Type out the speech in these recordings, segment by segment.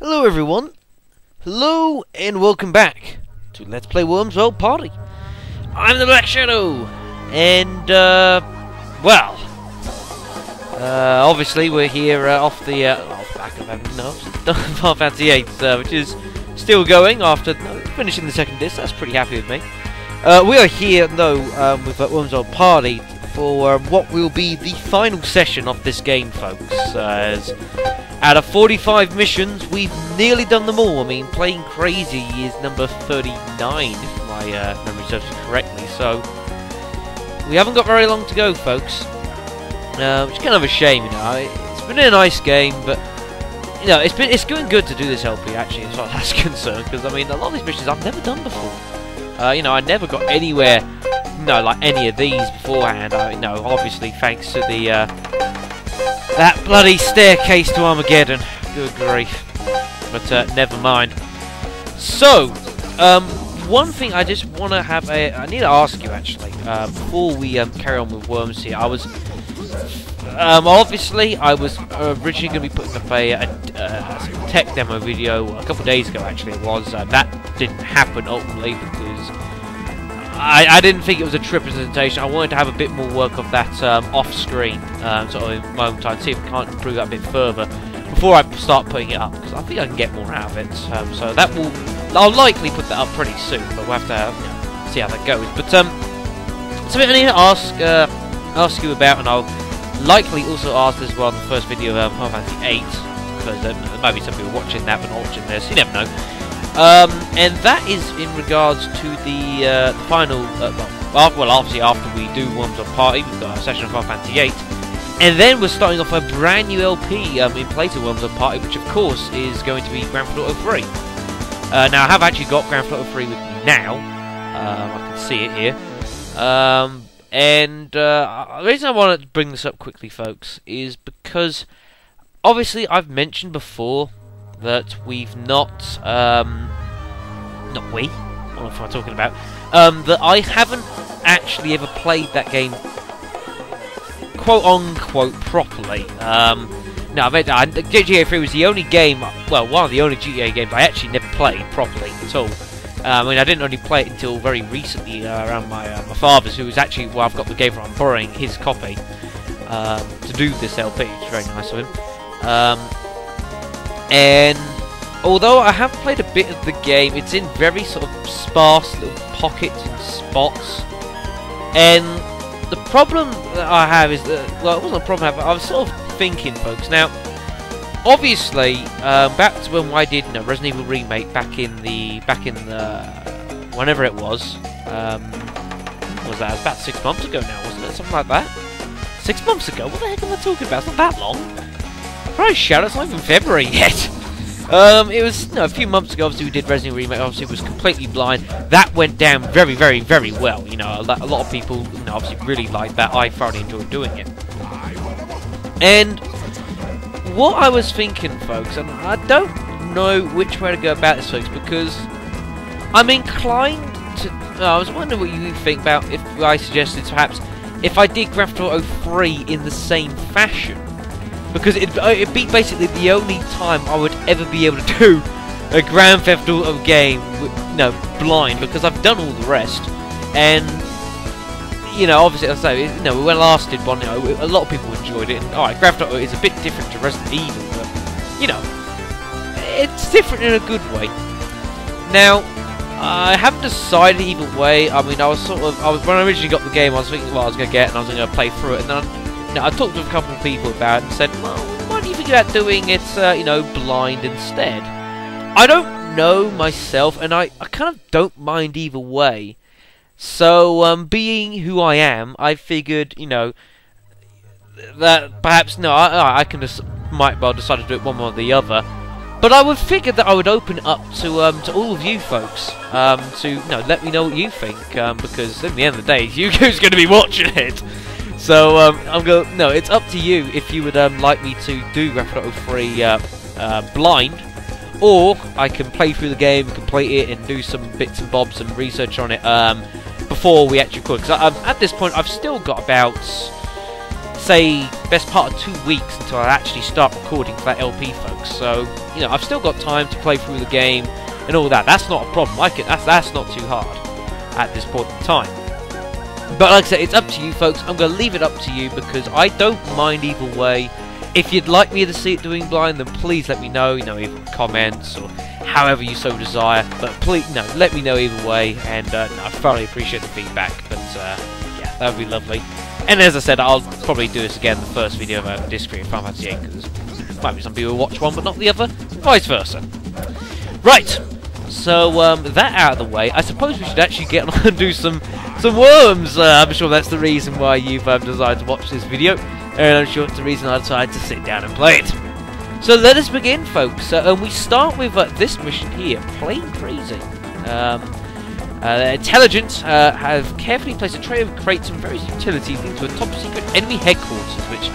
Hello everyone, hello and welcome back to Let's Play Worms World Party. I'm the Black Shadow, and well, obviously we're here off the back of Final Fantasy 8, which is still going after finishing the second disc. That's pretty happy with me. We are here though with Worms World Party for what will be the final session of this game, folks. As out of 45 missions, we've nearly done them all. I mean, Playing Crazy is number 39, if my memory serves me correctly. So we haven't got very long to go, folks. Which is kind of a shame, you know. It's been a nice game, but you know, it's going good to do this LP actually, as far as that's concerned. Because I mean, a lot of these missions I've never done before. You know, I never got anywhere, like any of these beforehand. Obviously thanks to the that bloody staircase to Armageddon. Good grief. But never mind. So, one thing I just want to have I need to ask you actually, before we carry on with Worms here. I was obviously I was originally going to be putting up a tech demo video a couple of days ago. Actually, it was that didn't happen ultimately because I didn't think it was a true presentation. I wanted to have a bit more work of that off-screen, sort of in my own time, see if I can't improve that a bit further before I start putting it up, because I think I can get more out of it. So that I'll likely put that up pretty soon, but we'll have to see how that goes. But something I need to ask you about, and I'll likely also ask as well in the first video of Final Fantasy 8, because there might be some people watching that but not watching this. You never know. And that is in regards to the final, well, obviously after we do Worms World Party, we've got a session of Final Fantasy 8, and then we're starting off a brand new LP in place of Worms World Party, which of course is going to be Grand Theft Auto 3. Now I have actually got Grand Theft Auto 3 with me now, I can see it here, and the reason I want to bring this up quickly, folks, is because obviously I've mentioned before that we've not we, what am I talking about? That I haven't actually ever played that game, quote unquote, properly. No, GTA 3 was the only game, well, one of the only GTA games I actually never played properly at all. I mean, I didn't only play it until very recently around my father's, who was actually, well, I've got the game from, I'm borrowing his copy to do this LP, which is very nice of him. And although I have played a bit of the game, it's in very sort of sparse little pockets and spots. And the problem that I have is that, well, it wasn't a problem, I was sort of thinking, folks. Now, obviously, back to when I did Resident Evil Remake back in the whenever it was. What was that? It was about 6 months ago now, wasn't it? Something like that. 6 months ago. What the heck am I talking about? It's not that long. Christ, shout! It's not even February yet. It was a few months ago. Obviously, we did Resident Evil Remake. Obviously, it was completely blind. That went down very, very, very well. You know, a lot of people, obviously, really liked that. I thoroughly enjoyed doing it. And what I was thinking, folks, and I don't know which way to go about this, folks, because I'm inclined to. I was wondering what you think about if I suggested perhaps if I did Grand Theft Auto 3 in the same fashion. Because it'd be basically the only time I would ever be able to do a Grand Theft Auto game, blind, because I've done all the rest. And, obviously, as I say, when I last did one, a lot of people enjoyed it. And, alright, Grand Theft Auto is a bit different to Resident Evil, but, it's different in a good way. Now, I haven't decided either way. I mean, when I originally got the game, I was thinking what I was going to get, and I was going to play through it, and then I talked to a couple of people about it and said, well, why don't you think about doing it, blind instead? I don't know myself, and I kind of don't mind either way. So, being who I am, I figured, that perhaps, I can might well decide to do it one way or the other. But I would figure that I would open it up to all of you folks, to, let me know what you think, because at the end of the day, it's you who's going to be watching it. So, it's up to you if you would like me to do Grand Theft Auto 3 blind, or I can play through the game, complete it, and do some bits and bobs and research on it before we actually record. Because at this point, I've still got about, say, best part of 2 weeks until I actually start recording for that LP, folks. So, you know, I've still got time to play through the game and all that. That's not a problem. That's not too hard at this point in time. But like I said, it's up to you, folks. I'm going to leave it up to you because I don't mind either way. If you'd like me to see it doing blind, then please let me know. You know, either in comments or however you so desire. But please, no, let me know either way. And no, I thoroughly appreciate the feedback. But yeah, that would be lovely. And as I said, I'll probably do this again, the first video about Discrete and Final Fantasy 8, because there might be some people who watch one but not the other, vice versa. Right, so that out of the way, I suppose we should actually get on and do some worms. I'm sure that's the reason why you've decided to watch this video, and I'm sure it's the reason I decided to sit down and play it. So let us begin, folks, and we start with this mission here, Plain Crazy. Intelligent have carefully placed a tray of crates and various utilities into a top-secret enemy headquarters, which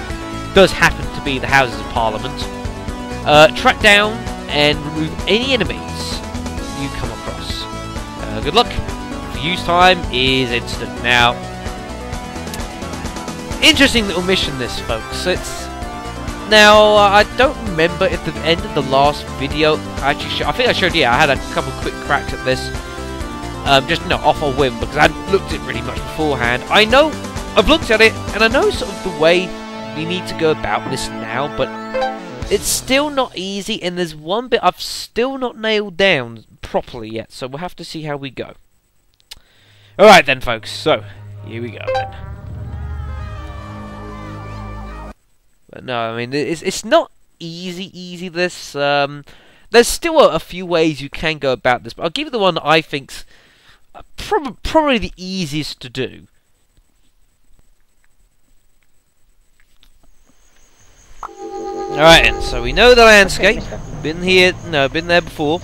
does happen to be the Houses of Parliament. Track down and remove any enemies you come across. Good luck. The use time is instant. Now, interesting little mission, this, folks. Now, I don't remember at the end of the last video. I think I showed you. I had a couple quick cracks at this. Just not off a whim because I hadn't looked at it really much beforehand. I know I've looked at it and I know sort of the way we need to go about this now, but it's still not easy, and there's one bit I've still not nailed down properly yet, so we'll have to see how we go. Alright then, folks, so here we go then. But no, I mean, it's not easy this. There's still a few ways you can go about this, but I'll give you the one that I think's probably the easiest to do. Alright then, so we know the landscape. Been there before.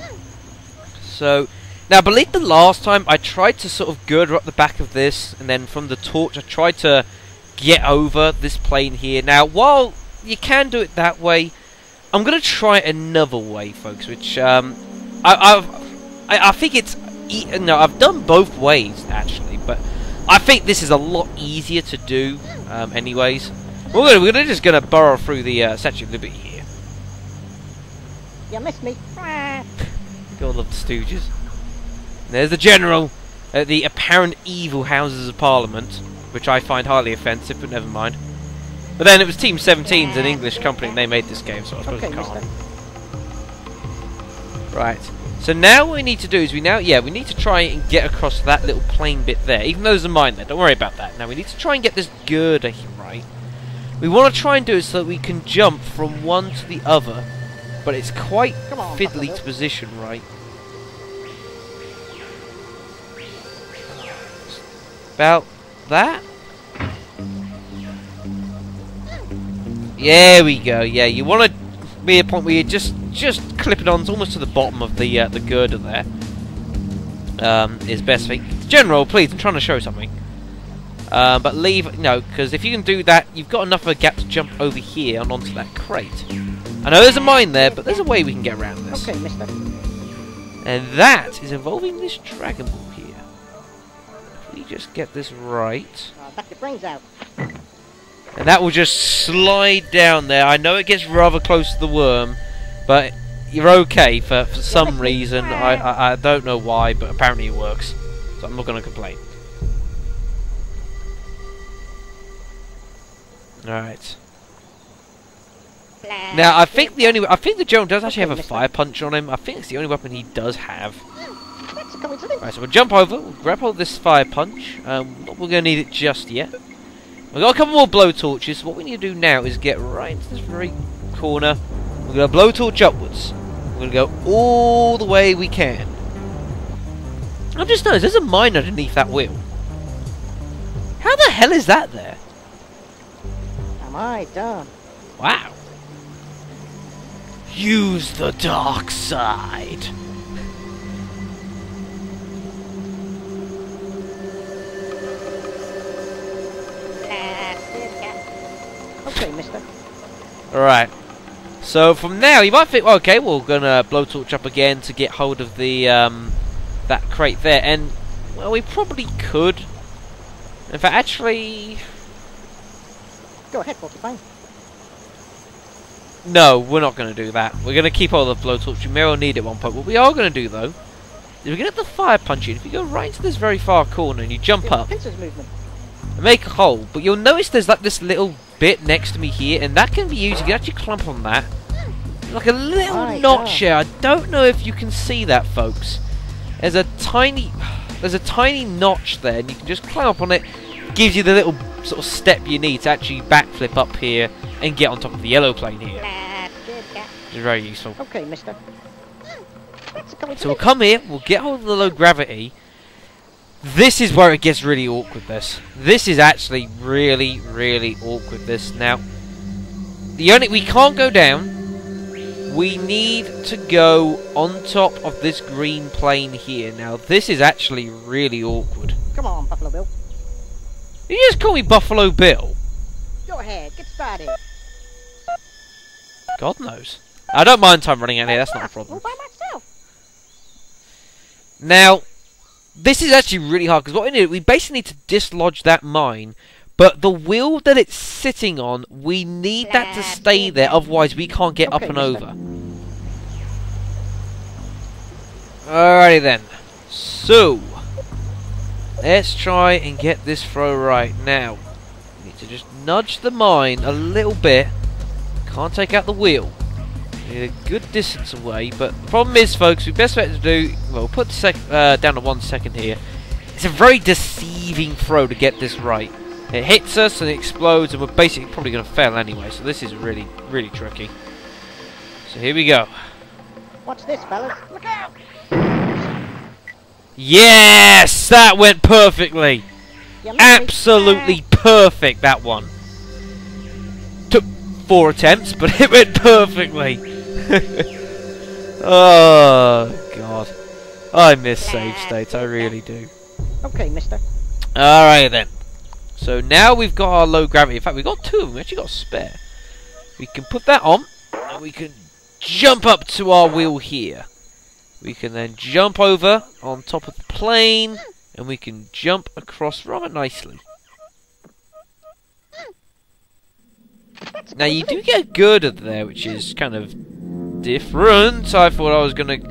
So, now I believe the last time I tried to sort of girder up the back of this, and then from the torch I tried to get over this plane here. Now, while you can do it that way, I'm going to try another way, folks, which I think it's... No, I've done both ways, actually, but I think this is a lot easier to do, anyways. We're just going to burrow through the Statue of Liberty here. You missed me. God love the Stooges. There's the General at the apparent evil Houses of Parliament, which I find highly offensive, but never mind. But then it was Team 17's an English company, and they made this game, so I suppose I can't. Right. So now what we need to do is we need to try and get across that little plain bit there, even though there's a mine there. Don't worry about that. Now we need to try and get this girder here, right? We want to try and do it so that we can jump from one to the other, but it's quite fiddly to position, right? About that? There we go. Yeah, you want to be a point where you just clip it on almost to the bottom of the girder there. Is best thing. General, please, I'm trying to show something. But because if you can do that, you've got enough of a gap to jump over here and onto that crate. I know there's a mine there, but there's a way we can get around this. Okay, mister. And that is involving this Dragon Ball here. If we just get this right. Back your brains out. And that will just slide down there. I know it gets rather close to the worm, but you're okay for some reason. I don't know why, but apparently it works. So I'm not going to complain. Alright. Now I think the General does actually have a fire punch on him. I think it's the only weapon he does have. Alright, so we'll jump over, we'll grab hold of this fire punch. Not we're going to need it just yet. We've got a couple more blowtorches. So what we need to do now is get right into this very corner. We're going to blowtorch upwards. We're going to go all the way we can. I've just noticed there's a mine underneath that wheel. How the hell is that there? Am I done? Wow. Use the dark side. Okay, mister. Alright. So from now, you might think, well, okay, we're gonna blowtorch up again to get hold of the that crate there, and well, we probably could. In fact, actually, go ahead, Porcupine. No, we're not going to do that. We're going to keep all the blowtorch. We may well need it at one point. What we are going to do, though, is we're going to have the fire punch in. If you go right into this very far corner and you jump up and make a hole, but you'll notice there's like this little bit next to me here, and that can be used. You can actually clamp on that. Like a little notch here. I don't know if you can see that, folks. There's a tiny notch there, and you can just clamp on it. Gives you the little sort of step you need to actually backflip up here and get on top of the yellow plane here. Which is very useful. Okay, mister. So we'll come here, we'll get hold of the low gravity. This is where it gets really awkward, this is actually really, really awkward, Now, we can't go down. We need to go on top of this green plane here. Now, this is actually really awkward. Come on, Buffalo Bill. You just call me Buffalo Bill? Go ahead, get started. God knows. I don't mind time running out here, that's not a problem. All by myself. Now, this is actually really hard, because what we basically need to dislodge that mine, but the wheel that it's sitting on, we need that to stay there, otherwise we can't get up and over. Alrighty then. So, let's try and get this throw right. Now, we need to just nudge the mine a little bit. Can't take out the wheel. We need a good distance away, but the problem is, folks, the best bet to do, well, put the down to 1 second here. It's a very deceiving throw to get this right. It hits us and it explodes, and we're basically probably going to fail anyway, so this is really, really tricky. So here we go. Watch this, fellas. Look out! Yes! That went perfectly! Absolutely perfect, that one. Took 4 attempts, but it went perfectly. Oh, God. I miss save states, I really do. Okay, mister. Alright then. So now we've got our low gravity. In fact, we've got 2 of them. We actually got a spare. We can put that on, and we can jump up to our wheel here. We can then jump over on top of the plane, and we can jump across rather nicely. Now, you do get girder there, which is kind of different. I thought I was going to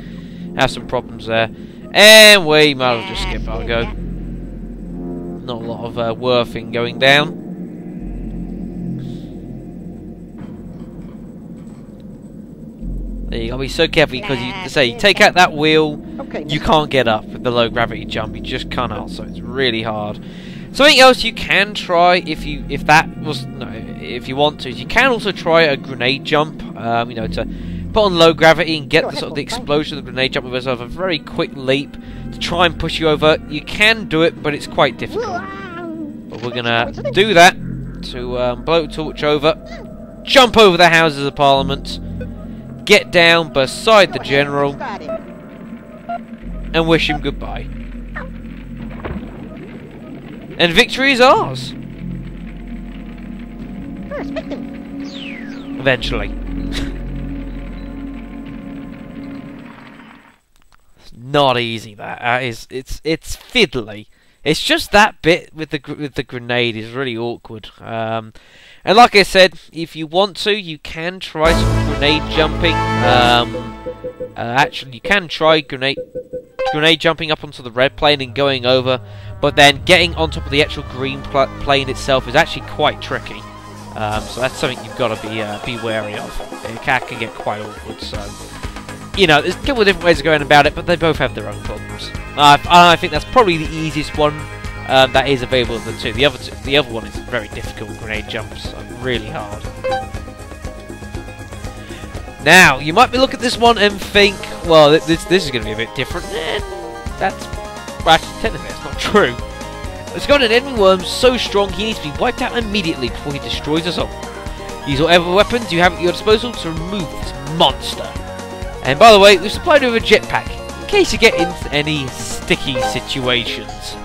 have some problems there. And we might as well just skip our go. Not a lot of worth in going down. There you gotta be so careful, because you take out that wheel, you can't get up with the low gravity jump. You just can't, so it's really hard. Something else you can try if you want to, is you can also try a grenade jump. You know, to put on low gravity and get the sort of the explosion of the grenade jump with yourself, a very quick leap to try and push you over. You can do it, but it's quite difficult. But we're gonna do that to blow a torch over, jump over the Houses of Parliament, get down beside the General, and wish him goodbye. And victory is ours. Eventually. It's not easy, that is. It's fiddly. It's just that bit with the grenade is really awkward. And like I said, if you want to, you can try some grenade jumping. Actually, you can try grenade jumping up onto the red plane and going over, but then getting on top of the actual green plane itself is actually quite tricky. So that's something you've got to be wary of. It can get quite awkward. So, you know, there's a couple of different ways of going about it, but they both have their own problems. I think that's probably the easiest one that is available of the two. The other one is very difficult. Grenade jumps are really hard. Now, you might be looking at this one and think, well, this is going to be a bit different. And that's, well, actually, technically, that's not true. It's got an enemy worm so strong he needs to be wiped out immediately before he destroys us all. Use whatever weapons you have at your disposal to remove this monster. And by the way, we've supplied you with a jetpack in case you get into any sticky situations.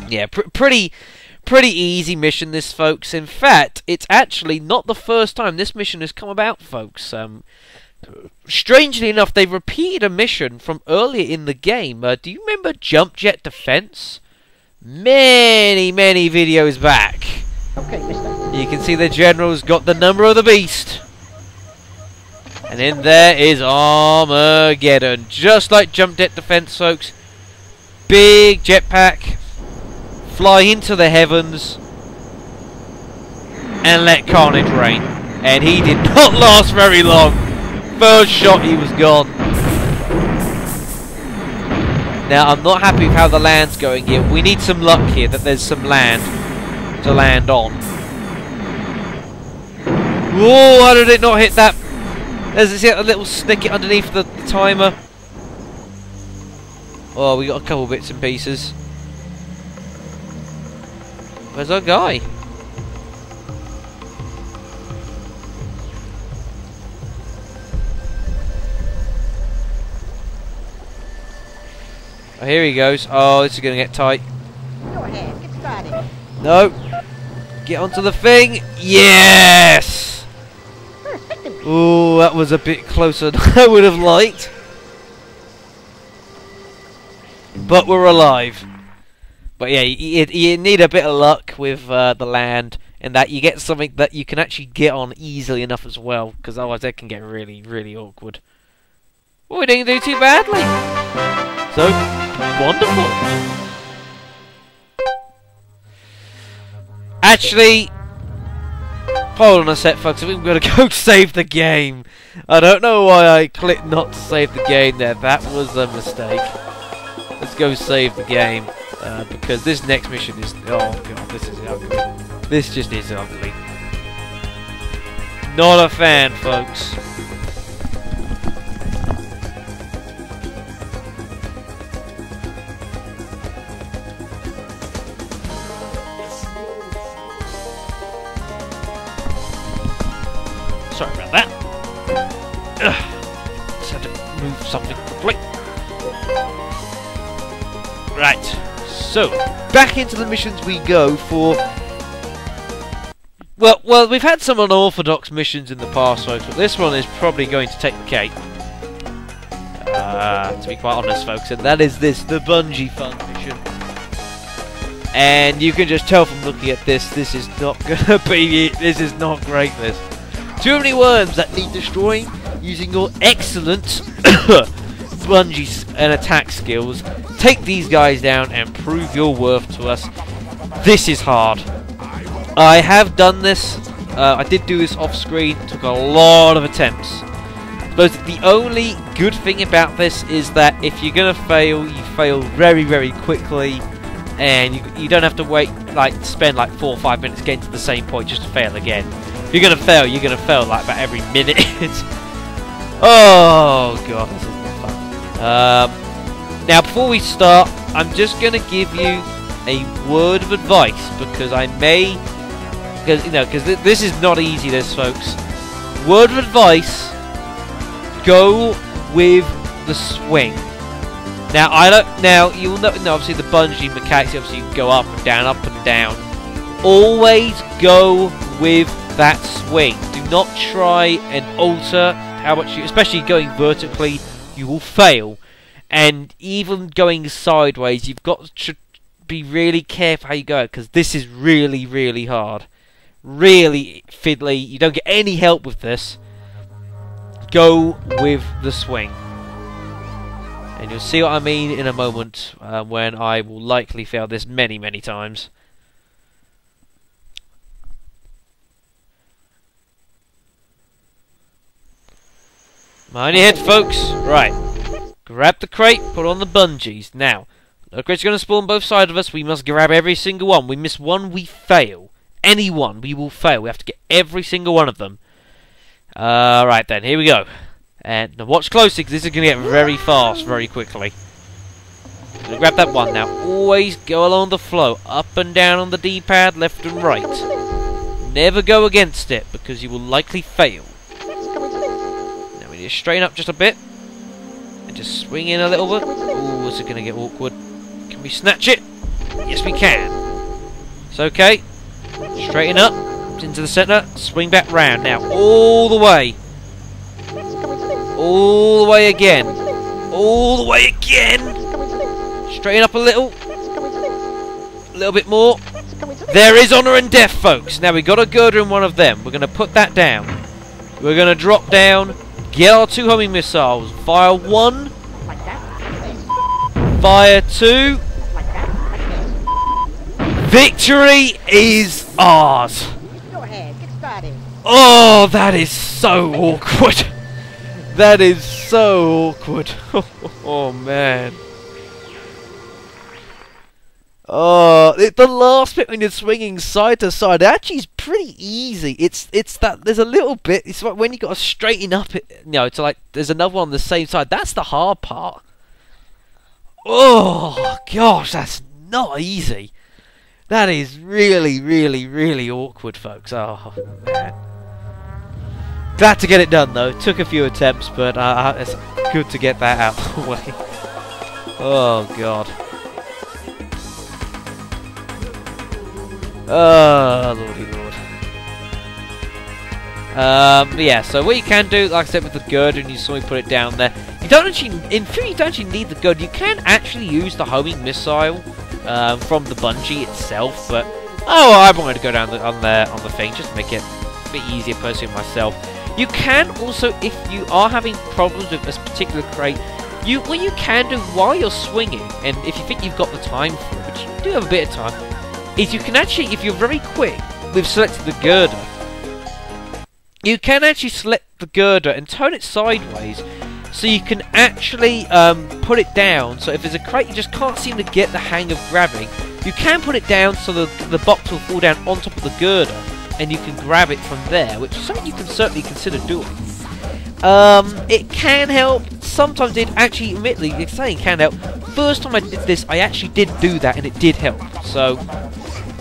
Yeah, pretty easy mission, this, folks. In fact, it's actually not the first time this mission has come about, folks. Strangely enough, they've repeated a mission from earlier in the game. Do you remember Jump Jet Defense? Many videos back. Okay, mister. You can see the general's got the number of the beast. And in there is Armageddon. Just like jump jet defense, folks. Big jetpack. Fly into the heavens. And let carnage reign. And he did not last very long. First shot, he was gone. Now, I'm not happy with how the land's going here. We need some luck here that there's some land to land on. Whoa, how did it not hit that? There's a little snicket underneath the timer. Oh, we got a couple bits and pieces. Where's our guy? Oh, here he goes. Oh, this is going to get tight. Go ahead, get started. No. Get onto the thing. Yes! Oh, that was a bit closer than I would have liked. But we're alive. But yeah, you need a bit of luck with the land, and that you get something that you can actually get on easily enough as well, because otherwise that can get really, really awkward. Well, we didn't do too badly. So, wonderful. Actually, hold on a sec, folks. I'm going to go save the game. I don't know why I clicked not to save the game there. That was a mistake. Let's go save the game. Because this next mission is... Oh, God, this is ugly. This just is ugly. Not a fan, folks. Sorry about that. Just had to move something quickly. Right. So, back into the missions we go for... Well, we've had some unorthodox missions in the past, folks, but this one is probably going to take the cake. To be quite honest, folks, and that is this, the Bungee Fun mission. And you can just tell from looking at this, this is not gonna be it. This is not great, this. Too many worms that need destroying using your excellent bungee and attack skills. Take these guys down and prove your worth to us. This is hard. I have done this. I did do this off screen. Took a lot of attempts. But the only good thing about this is that if you're gonna fail, you fail very, very quickly, and you don't have to wait, spend like 4 or 5 minutes getting to the same point just to fail again. If you're gonna fail like about every minute. Oh God, this is not fun. Now, before we start, I'm just gonna give you a word of advice because because this is not easy, this, folks. Word of advice: go with the swing. Now, you'll know. No, obviously the bungee mechanics. Obviously, you can go up and down, up and down. Always go with that swing. Do not try and alter how much you, especially going vertically, you will fail. And even going sideways, you've got to be really careful how you go, because this is really, really hard. Really fiddly. You don't get any help with this. Go with the swing. And you'll see what I mean in a moment, when I will likely fail this many, many times. Mind your head, folks. Right. Grab the crate, put on the bungees. Now, the crates are going to spawn both sides of us. We must grab every single one. We miss one, we fail. Any one, we will fail. We have to get every single one of them. Right then, here we go. And now watch closely, because this is going to get very fast, very quickly. So grab that one now. Always go along the flow. Up and down on the D-pad, left and right. Never go against it, because you will likely fail. Now we need to straighten up just a bit. And just swing in a little bit. Ooh, this is going to get awkward. Can we snatch it? Yes, we can. It's okay. Straighten up. Into the centre. Swing back round. Now, all the way. All the way again. All the way again. Straighten up a little. A little bit more. There is honour and death, folks. Now we got a girder in one of them. We're going to put that down. We're going to drop down, get our 2 homing missiles. Fire 1. Like that. Fire 2. Like that. Victory is ours. Go ahead. Get started. Oh, that is so awkward. That is so awkward. Oh, man. Oh, the last bit when you're swinging side to side actually is pretty easy. It's that there's a little bit. It's like when you got to straighten up it, you know, to like there's another one on the same side. That's the hard part. Oh gosh, that's not easy. That is really, really, really awkward, folks. Oh man. Glad to get it done though. Took a few attempts, but it's good to get that out of the way. Oh god. Oh, lordy lord. Yeah, so what you can do, like I said with the girder, and you saw me put it down there, you don't actually, in theory you don't actually need the girder. You can actually use the homing missile from the bungee itself, but I'm going to go down on the thing just to make it a bit easier personally myself. You can also, if you are having problems with this particular crate, what you can do while you're swinging, and if you think you've got the time for it, but you do have a bit of time, is you can actually, if you're very quick with selecting the girder, you can actually select the girder and turn it sideways, so you can actually put it down. So if there's a crate you just can't seem to get the hang of grabbing, you can put it down so the box will fall down on top of the girder, and you can grab it from there, which is something you can certainly consider doing. It can help. Sometimes it actually, admittedly, it's saying can help. First time I did this, I actually did do that, and it did help. So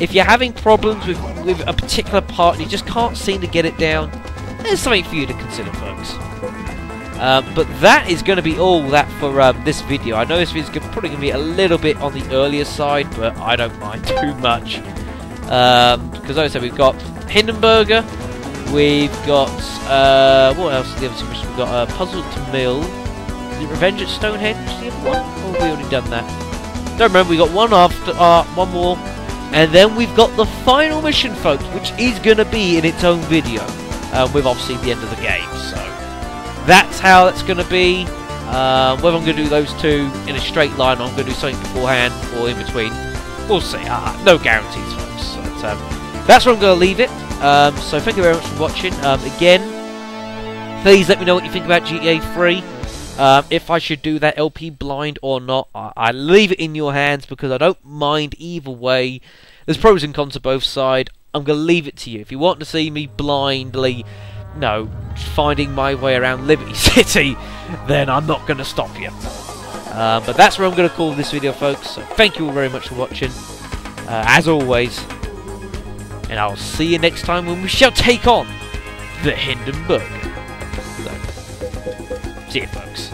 if you're having problems with a particular part and you just can't seem to get it down, there's something for you to consider, folks. But that is going to be all that for this video. I know this video is probably going to be a little bit on the earlier side, but I don't mind too much. Because like I said, we've got Hindenburger, we've got, what else is the other two missions? We've got Puzzle to Mill, is it Revenge at Stonehenge, the other one? Or have we already done that? Don't remember, we got one after, one more. And then we've got the final mission, folks, which is going to be in its own video, with obviously the end of the game. So that's how that's going to be. Whether I'm going to do those two in a straight line, or I'm going to do something beforehand or in between, we'll see. No guarantees, folks. But, that's where I'm going to leave it. So thank you very much for watching. Again, please let me know what you think about GTA 3. If I should do that LP blind or not, I leave it in your hands because I don't mind either way. There's pros and cons to both sides. I'm going to leave it to you. If you want to see me blindly, finding my way around Liberty City, then I'm not going to stop you. But that's where I'm going to call this video, folks. So thank you all very much for watching, as always. And I'll see you next time when we shall take on the Hindenburg. So, see you, folks.